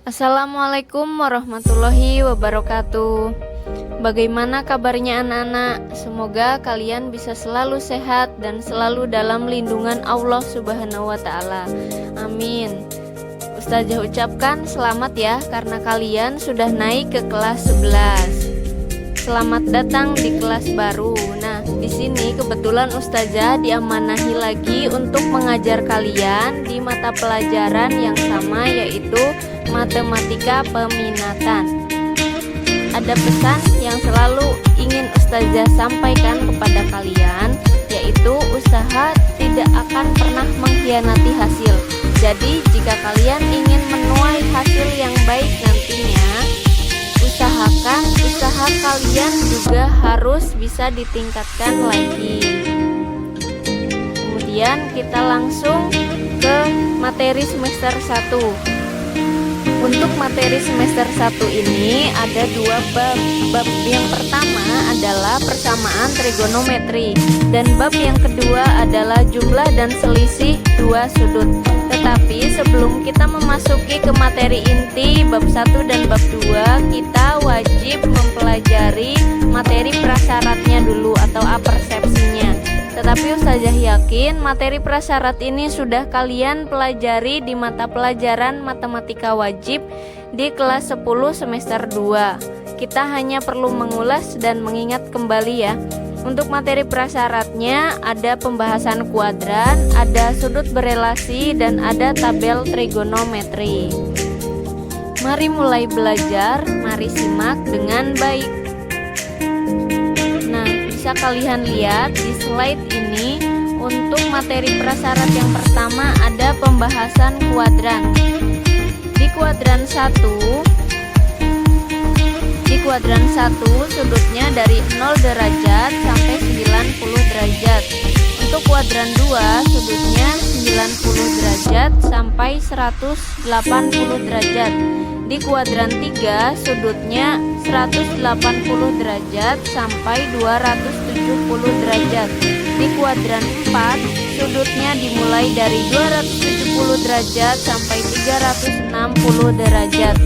Assalamualaikum warahmatullahi wabarakatuh. Bagaimana kabarnya anak-anak? Semoga kalian bisa selalu sehat dan selalu dalam lindungan Allah Subhanahu wa Ta'ala. Amin. Ustazah ucapkan selamat ya, karena kalian sudah naik ke kelas 11. Selamat datang di kelas baru. Nah, di sini kebetulan Ustazah diamanahi lagi untuk mengajar kalian di mata pelajaran yang sama, yaitu matematika peminatan. Ada pesan yang selalu ingin Ustazah sampaikan kepada kalian, yaitu usaha tidak akan pernah mengkhianati hasil. Jadi jika kalian ingin menuai hasil yang baik nantinya, usahakan usaha kalian juga harus bisa ditingkatkan lagi. Kemudian kita langsung ke materi semester 1. Untuk materi semester 1 ini ada dua bab. Bab yang pertama adalah persamaan trigonometri, dan bab yang kedua adalah jumlah dan selisih dua sudut. Tetapi sebelum kita memasuki ke materi inti bab 1 dan bab 2, kita wajib mempelajari materi prasyaratnya dulu atau apersepsinya. Tetapi Ustazah yakin materi prasyarat ini sudah kalian pelajari di mata pelajaran matematika wajib di kelas 10 semester 2. Kita hanya perlu mengulas dan mengingat kembali ya. Untuk materi prasyaratnya ada pembahasan kuadran, ada sudut berelasi, dan ada tabel trigonometri. Mari mulai belajar, mari simak dengan baik. Nah, bisa kalian lihat di slide ini, untuk materi prasyarat yang pertama ada pembahasan kuadran. Di kuadran 1 sudutnya dari 0 derajat sampai 90 derajat. Untuk kuadran 2 sudutnya 90 derajat sampai 180 derajat. Di kuadran 3 sudutnya 180 derajat sampai 270 derajat. Di kuadran 4 sudutnya dimulai dari 270 derajat sampai 360 derajat.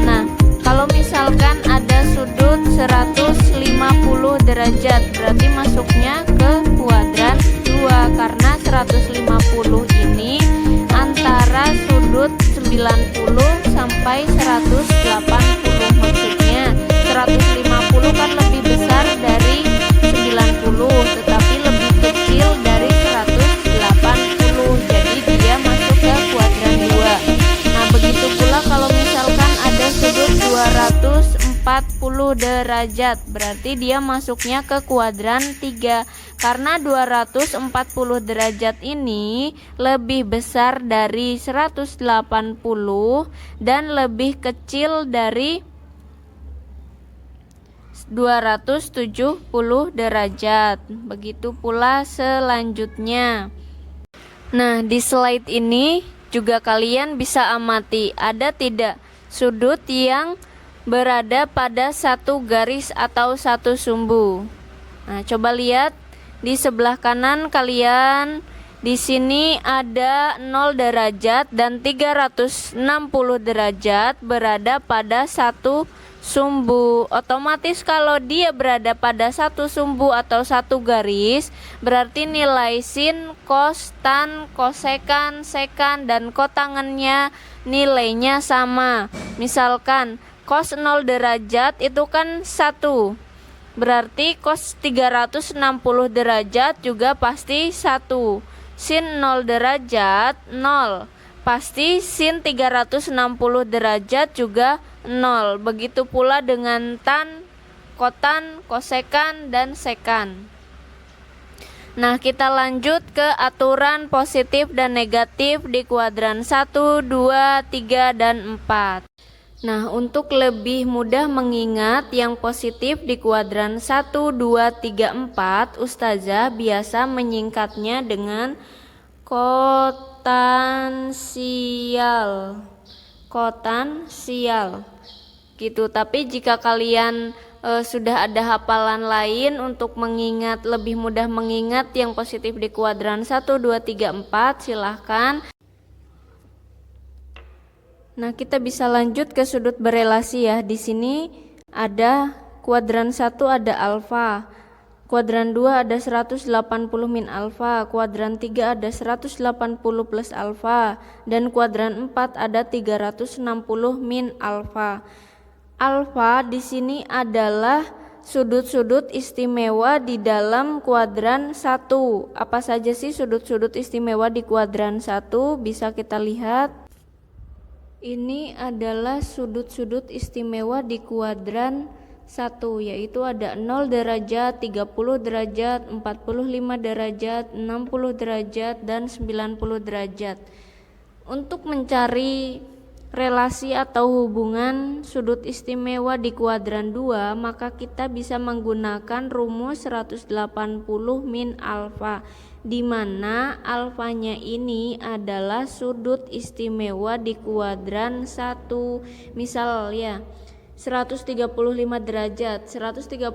Nah, kalau misalkan ada sudut 150 derajat, berarti masuknya ke kuadran 2, karena 150 ini antara sudut 90 sampai 180. Maksudnya 150 kan lebih besar dari 90, tetapi lebih kecil dari 180. Jadi dia masuk ke kuadran 2. Nah, begitu pula kalau misalkan ada sudut 240 derajat, berarti dia masuknya ke kuadran 3, karena 240 derajat ini lebih besar dari 180 dan lebih kecil dari 270 derajat. Begitu pula selanjutnya. Nah, di slide ini juga kalian bisa amati, ada tidak sudut yang berada pada satu garis atau satu sumbu. Nah, coba lihat di sebelah kanan kalian. Di sini ada 0 derajat dan 360 derajat berada pada satu sumbu. Otomatis kalau dia berada pada satu sumbu atau satu garis, berarti nilai sin, cos, tan, kosekan, sekan, dan kotangennya nilainya sama. Misalkan cos 0 derajat itu kan 1, berarti cos 360 derajat juga pasti 1. Sin 0 derajat 0, pasti sin 360 derajat juga 0. Begitu pula dengan tan, kotan, kosekan, dan sekan. Nah, kita lanjut ke aturan positif dan negatif di kuadran 1, 2, 3, dan 4. Nah, untuk lebih mudah mengingat yang positif di kuadran 1, 2, 3, 4, Ustazah biasa menyingkatnya dengan kotansial. Kotansial gitu. Tapi jika kalian sudah ada hafalan lain untuk mengingat, lebih mudah mengingat yang positif di kuadran 1, 2, 3, 4, silahkan Nah, kita bisa lanjut ke sudut berelasi ya. Di sini ada kuadran 1 ada alfa, kuadran 2 ada 180 min alfa, kuadran 3 ada 180 plus alfa, dan kuadran 4 ada 360 min alfa. Alfa di sini adalah sudut-sudut istimewa di dalam kuadran 1. Apa saja sih sudut-sudut istimewa di kuadran 1? Bisa kita lihat. Ini adalah sudut-sudut istimewa di kuadran 1, yaitu ada 0 derajat, 30 derajat, 45 derajat, 60 derajat, dan 90 derajat. Untuk mencari relasi atau hubungan sudut istimewa di kuadran 2, maka kita bisa menggunakan rumus 180 min alfa, di mana alfanya ini adalah sudut istimewa di kuadran 1. Misal ya, 135 derajat. 135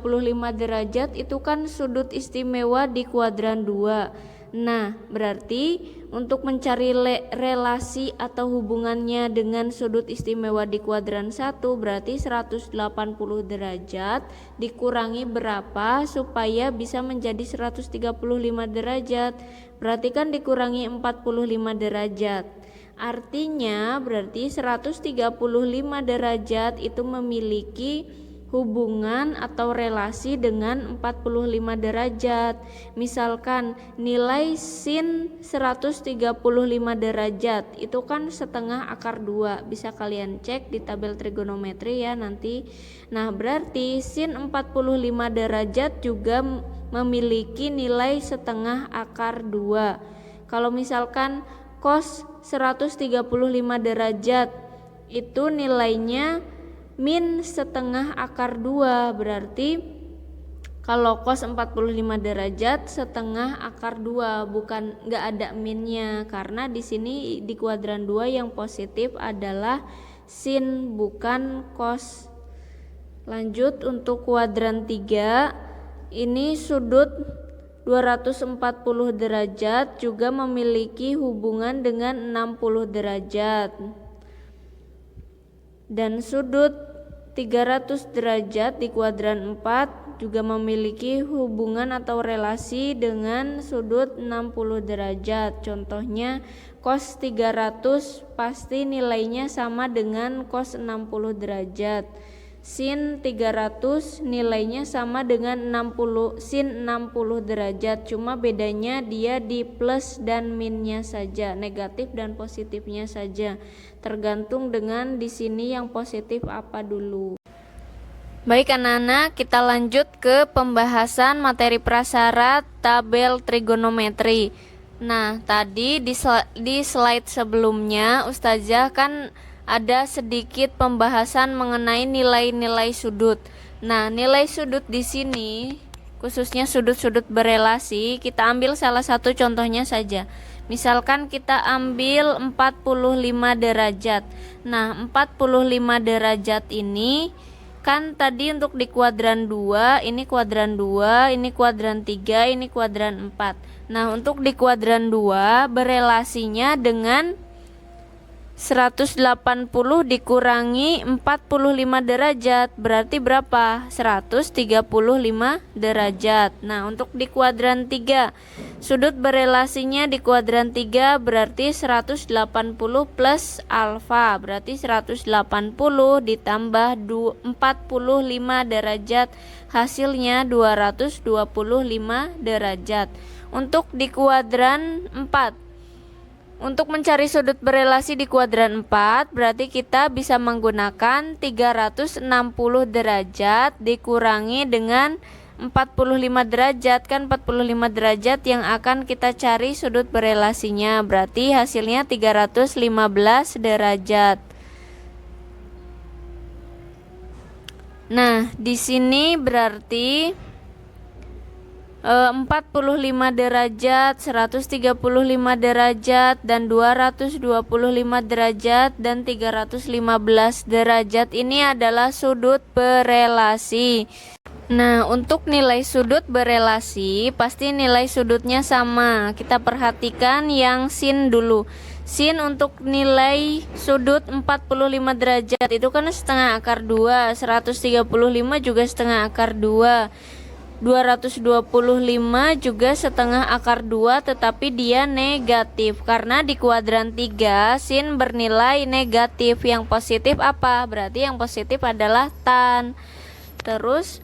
derajat itu kan sudut istimewa di kuadran 2. Nah, berarti untuk mencari relasi atau hubungannya dengan sudut istimewa di kuadran 1, berarti 180 derajat dikurangi berapa supaya bisa menjadi 135 derajat. Berarti kan dikurangi 45 derajat. Artinya berarti 135 derajat itu memiliki hubungan atau relasi dengan 45 derajat. Misalkan nilai sin 135 derajat itu kan setengah akar 2. Bisa kalian cek di tabel trigonometri ya nanti. Nah, berarti sin 45 derajat juga memiliki nilai setengah akar 2. Kalau misalkan cos 135 derajat itu nilainya min setengah akar 2, berarti kalau cos 45 derajat setengah akar 2, bukan nggak ada minnya, karena di sini di kuadran 2 yang positif adalah sin bukan cos. Lanjut untuk kuadran 3, ini sudut 240 derajat juga memiliki hubungan dengan 60 derajat. Dan sudut 300 derajat di kuadran 4 juga memiliki hubungan atau relasi dengan sudut 60 derajat. Contohnya cos 300 pasti nilainya sama dengan cos 60 derajat. Sin 300 nilainya sama dengan 60 sin 60 derajat, cuma bedanya dia di plus dan minnya saja, negatif dan positifnya saja. Tergantung dengan di sini yang positif apa dulu. Baik anak-anak, kita lanjut ke pembahasan materi prasyarat tabel trigonometri. Nah, tadi di slide sebelumnya Ustazah kan ada sedikit pembahasan mengenai nilai-nilai sudut. Nah, nilai sudut di sini khususnya sudut-sudut berelasi, kita ambil salah satu contohnya saja. Misalkan kita ambil 45 derajat. Nah, 45 derajat ini kan tadi untuk di kuadran 2, ini kuadran 2, ini kuadran 3, ini kuadran 4. Nah, untuk di kuadran 2 berelasinya dengan 180 dikurangi 45 derajat berarti berapa? 135 derajat. Nah, untuk di kuadran 3 sudut berelasinya di kuadran 3 berarti 180 plus alfa berarti 180 ditambah 45 derajat hasilnya 225 derajat. Untuk di kuadran 4, untuk mencari sudut berelasi di kuadran 4 berarti kita bisa menggunakan 360 derajat dikurangi dengan 45 derajat, kan 45 derajat yang akan kita cari sudut berelasinya, berarti hasilnya 315 derajat. Nah, di sini berarti 45 derajat, 135 derajat, dan 225 derajat, dan 315 derajat ini adalah sudut berelasi. Nah, untuk nilai sudut berelasi, pasti nilai sudutnya sama. Kita perhatikan yang sin dulu. Sin untuk nilai sudut 45 derajat itu kan setengah akar 2, 135 juga setengah akar 2, 225 juga setengah akar 2, tetapi dia negatif karena di kuadran 3 sin bernilai negatif. Yang positif apa? Berarti yang positif adalah tan. Terus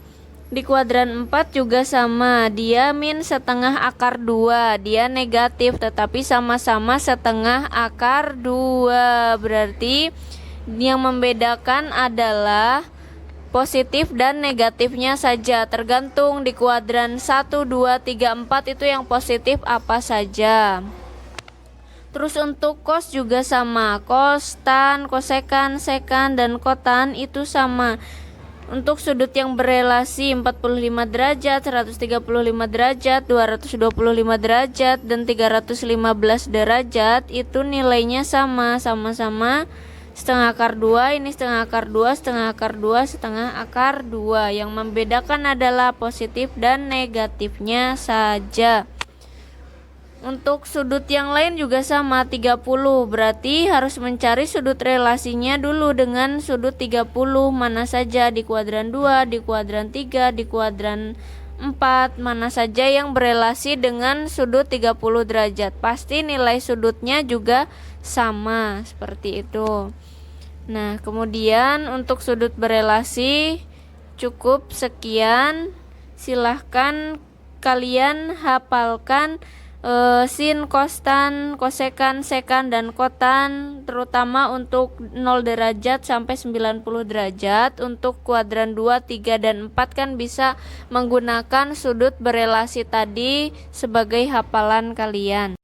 di kuadran 4 juga sama, dia min setengah akar 2, dia negatif tetapi sama-sama setengah akar 2. Berarti yang membedakan adalah positif dan negatifnya saja, tergantung di kuadran 1, 2, 3, 4 itu yang positif apa saja. Terus untuk cos juga sama, cos, tan, kosekan, sekan, dan kotan itu sama. Untuk sudut yang berelasi 45 derajat, 135 derajat, 225 derajat, dan 315 derajat itu nilainya sama-sama setengah akar 2, ini setengah akar 2, setengah akar 2, setengah akar 2. Yang membedakan adalah positif dan negatifnya saja. Untuk sudut yang lain juga sama 30, berarti harus mencari sudut relasinya dulu dengan sudut 30 mana saja di kuadran 2, di kuadran 3, di kuadran 4, mana saja yang berelasi dengan sudut 30 derajat. Pasti nilai sudutnya juga sama, seperti itu. Nah, kemudian untuk sudut berelasi cukup sekian. Silahkan kalian hafalkan sin, cos, tan, kosekan, sekan, dan kotan, terutama untuk 0 derajat sampai 90 derajat. Untuk kuadran 2, 3, dan 4 kan bisa menggunakan sudut berelasi tadi sebagai hafalan kalian.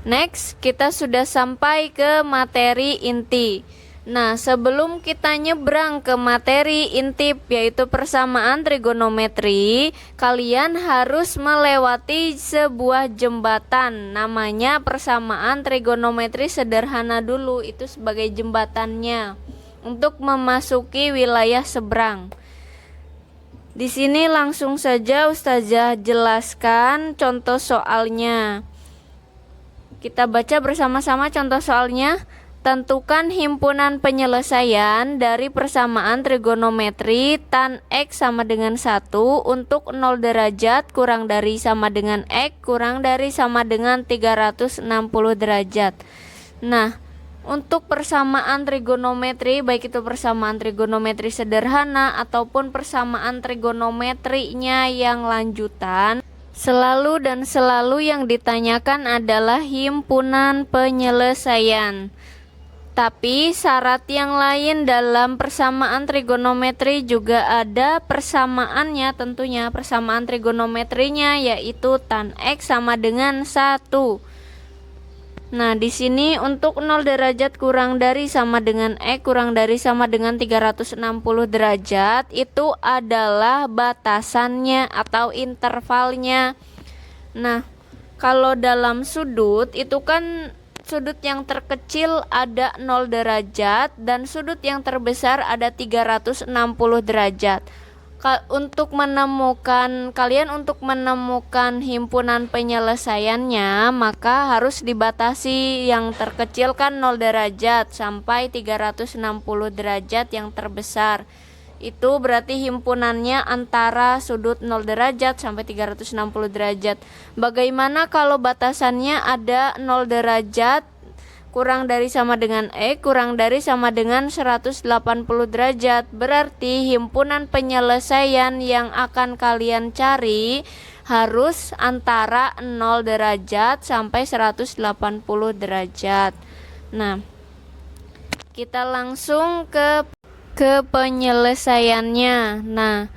Next, kita sudah sampai ke materi inti. Nah, sebelum kita nyebrang ke materi inti yaitu persamaan trigonometri, kalian harus melewati sebuah jembatan. Namanya persamaan trigonometri sederhana dulu, itu sebagai jembatannya untuk memasuki wilayah seberang. Di sini langsung saja Ustazah jelaskan contoh soalnya. Kita baca bersama-sama contoh soalnya. Tentukan himpunan penyelesaian dari persamaan trigonometri tan X sama dengan 1 untuk 0 derajat kurang dari sama dengan X kurang dari sama dengan 360 derajat. Nah, untuk persamaan trigonometri, baik itu persamaan trigonometri sederhana ataupun persamaan trigonometrinya yang lanjutan, selalu yang ditanyakan adalah himpunan penyelesaian. Tapi syarat yang lain dalam persamaan trigonometri juga ada persamaannya, tentunya persamaan trigonometrinya yaitu tan X sama dengan 1. Nah, di sini untuk 0 derajat kurang dari sama dengan X kurang dari sama dengan 360 derajat itu adalah batasannya atau intervalnya. Nah, kalau dalam sudut itu kan sudut yang terkecil ada 0 derajat dan sudut yang terbesar ada 360 derajat. Untuk menemukan himpunan penyelesaiannya, maka harus dibatasi yang terkecil kan 0 derajat sampai 360 derajat yang terbesar. Itu berarti himpunannya antara sudut 0 derajat sampai 360 derajat. Bagaimana kalau batasannya ada 0 derajat kurang dari sama dengan X kurang dari sama dengan 180 derajat? Berarti himpunan penyelesaian yang akan kalian cari harus antara 0 derajat sampai 180 derajat. Nah, kita langsung ke penyelesaiannya. Nah,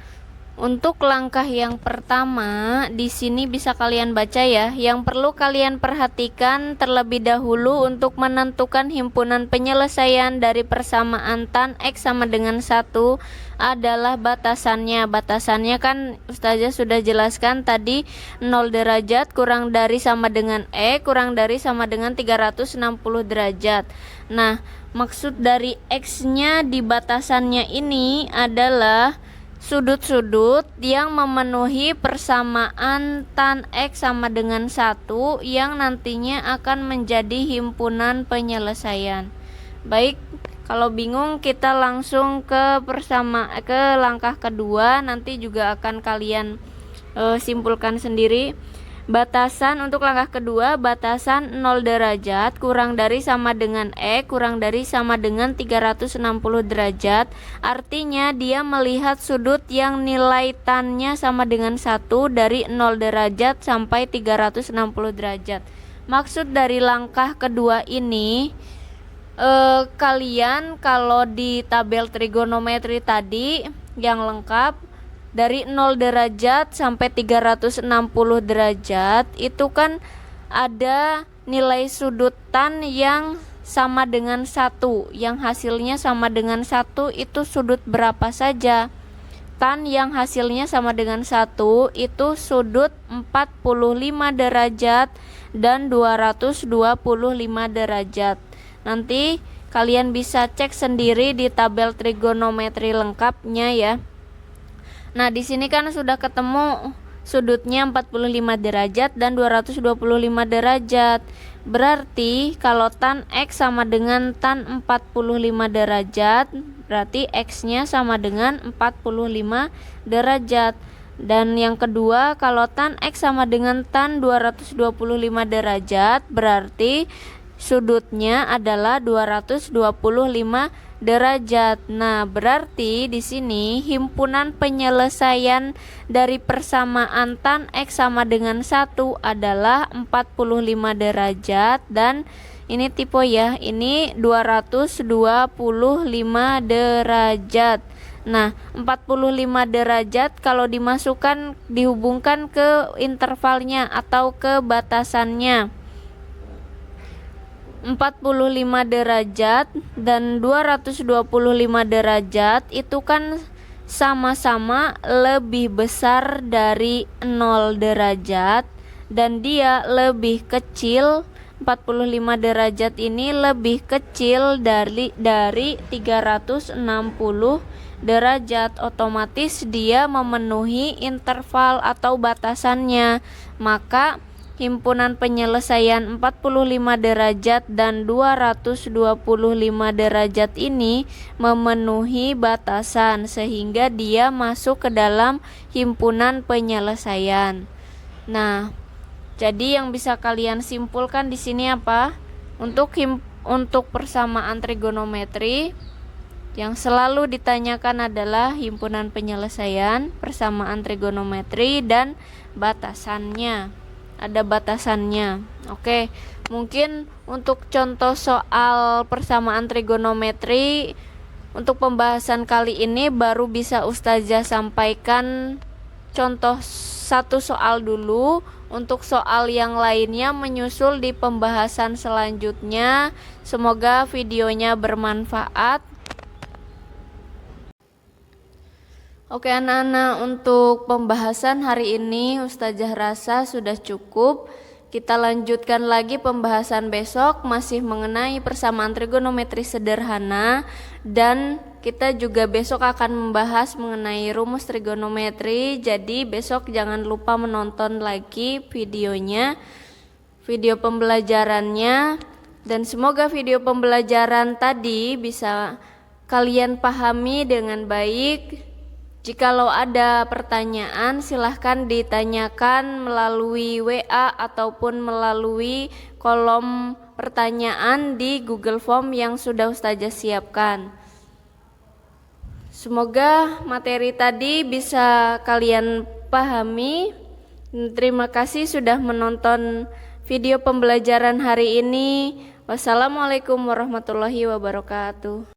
untuk langkah yang pertama di sini bisa kalian baca ya. Yang perlu kalian perhatikan terlebih dahulu untuk menentukan himpunan penyelesaian dari persamaan tan X sama dengan 1 adalah batasannya. Batasannya kan Ustazah sudah jelaskan tadi, 0 derajat kurang dari sama dengan X kurang dari sama dengan 360 derajat. Nah, maksud dari X-nya di batasannya ini adalah sudut-sudut yang memenuhi persamaan tan X sama dengan 1 yang nantinya akan menjadi himpunan penyelesaian. Baik, kalau bingung kita langsung ke langkah kedua, nanti juga akan kalian simpulkan sendiri. Batasan untuk langkah kedua, batasan 0 derajat kurang dari sama dengan kurang dari sama dengan 360 derajat. Artinya dia melihat sudut yang nilai tannya sama dengan 1 dari 0 derajat sampai 360 derajat. Maksud dari langkah kedua ini, kalian kalau di tabel trigonometri tadi yang lengkap dari 0 derajat sampai 360 derajat itu kan ada nilai sudut tan yang sama dengan 1, yang hasilnya sama dengan 1 itu sudut berapa saja? Tan yang hasilnya sama dengan 1 itu sudut 45 derajat dan 225 derajat. Nanti kalian bisa cek sendiri di tabel trigonometri lengkapnya ya. Nah, di sini kan sudah ketemu sudutnya 45 derajat dan 225 derajat. Berarti kalau tan X sama dengan tan 45 derajat, berarti X-nya sama dengan 45 derajat. Dan yang kedua, kalau tan X sama dengan tan 225 derajat, berarti sudutnya adalah 225 derajat. Nah, berarti di sini himpunan penyelesaian dari persamaan tan X sama dengan 1 adalah 45 derajat dan ini tipe ya, ini 225 derajat. Nah, 45 derajat kalau dihubungkan ke intervalnya atau ke batasannya, 45 derajat dan 225 derajat itu kan sama-sama lebih besar dari 0 derajat dan dia lebih kecil. 45 derajat ini lebih kecil dari 360 derajat. Otomatis dia memenuhi interval atau batasannya. Maka himpunan penyelesaian 45 derajat dan 225 derajat ini memenuhi batasan sehingga dia masuk ke dalam himpunan penyelesaian. Nah, jadi yang bisa kalian simpulkan di sini apa? Untuk persamaan trigonometri yang selalu ditanyakan adalah himpunan penyelesaian, persamaan trigonometri dan batasannya. Ada batasannya. Oke, mungkin untuk contoh soal persamaan trigonometri untuk pembahasan kali ini baru bisa Ustazah sampaikan contoh satu soal dulu. Untuk soal yang lainnya menyusul di pembahasan selanjutnya. Semoga videonya bermanfaat. Oke anak-anak, untuk pembahasan hari ini Ustazah rasa sudah cukup. Kita lanjutkan lagi pembahasan besok masih mengenai persamaan trigonometri sederhana, dan kita juga besok akan membahas mengenai rumus trigonometri. Jadi besok jangan lupa menonton lagi videonya, video pembelajarannya, dan semoga video pembelajaran tadi bisa kalian pahami dengan baik. Jikalau ada pertanyaan, silahkan ditanyakan melalui WA ataupun melalui kolom pertanyaan di Google Form yang sudah Ustazah siapkan. Semoga materi tadi bisa kalian pahami. Terima kasih sudah menonton video pembelajaran hari ini. Wassalamualaikum warahmatullahi wabarakatuh.